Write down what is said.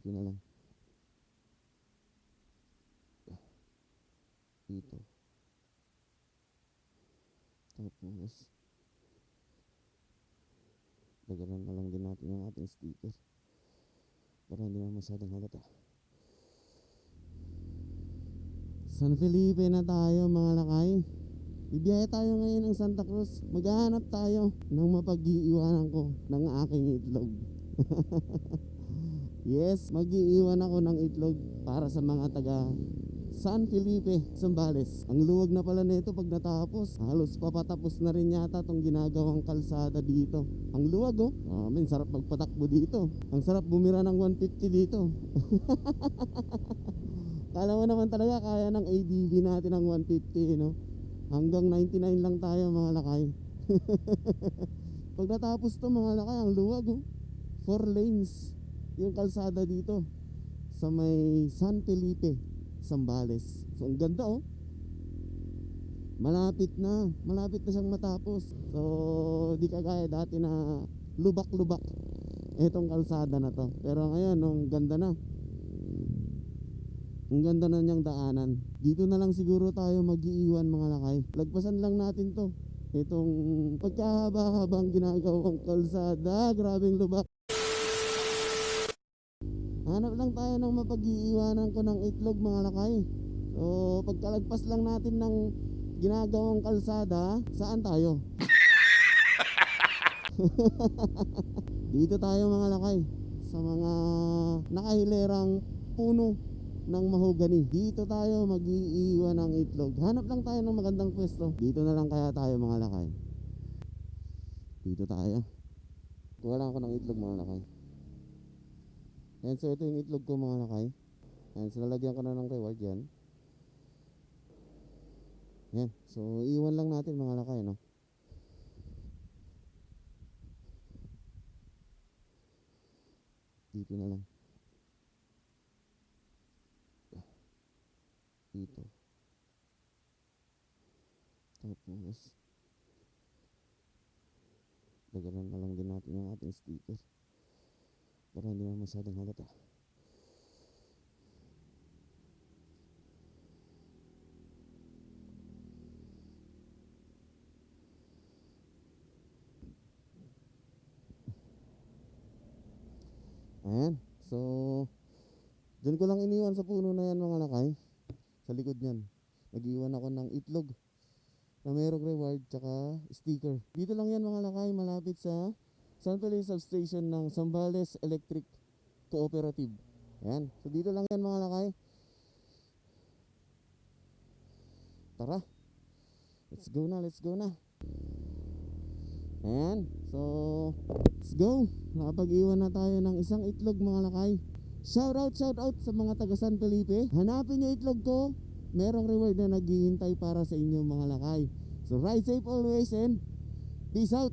Dito na lang. Dito. Tapos dagalan na lang din natin yung ating sticker para hindi na masyadong halata. San Felipe na tayo mga lakay. Bibiyaya tayo ngayon ng Santa Cruz. Maghahanap tayo ng mapag-iiwanan ko ng aking itlog. Yes, mag-iiwan ako ng itlog para sa mga taga San Felipe, Zambales. Ang luwag na pala nito pag natapos. Halos papatapos na rin yata itong ginagawang kalsada dito. Ang luwag oh. Sarap magpatakbo dito. Ang sarap bumira ng 150 dito. Kala mo naman talaga kaya ng ADV natin ang 150, no? Hanggang 99 lang tayo mga lakay. Pag natapos to mga lakay, ang luwag oh. 4 lanes yung kalsada dito sa may San Felipe, Zambales. So ang ganda oh. Malapit na siyang matapos. So di kagaya dati na lubak-lubak itong kalsada na to. Pero ngayon ang ganda na. Ang ganda na niyang daanan. Dito na lang siguro tayo mag-iiwan mga lakay. Lagpasan lang natin to. Itong pagkahaba-habang ginagawang kalsada. Grabing lubak. Hanap lang tayo ng mapag-iiwanan ko ng itlog mga lakay. So pagkalagpas lang natin ng ginagawang kalsada, saan tayo? Dito tayo mga lakay, sa mga nakahilerang puno ng mahogani. Dito tayo mag-iiwan ng itlog. Hanap lang tayo ng magandang pwesto. Dito na lang kaya tayo mga lakay. Dito tayo. Kuha lang ako ng itlog mga lakay. Ayan, so ito yung itlog ko mga lakay. Ayan, so lalagyan ko na ng reward yan. Ayan, so iwan lang natin mga lakay, no? Dito na lang. Dito. Tapos dagalan na lang din natin yung ating sticker para hindi na masyadong halata. Ayan, so dyan ko lang iniwan sa puno na yan mga lakay. Sa likod nyan nag-iwan ako ng itlog na merong reward tsaka sticker. Dito lang yan mga lakay, malapit sa San Felipe Substation ng Zambales Electric Cooperative. Ayan, so dito lang yan mga lakay. Tara, let's go na. Ayan, so let's go. Nakapag-iwan na tayo ng isang itlog mga lakay. Shout out sa mga taga San Felipe. Hanapin nyo itlog ko. Merong reward na naghihintay para sa inyo mga lakay. So ride safe always and peace out.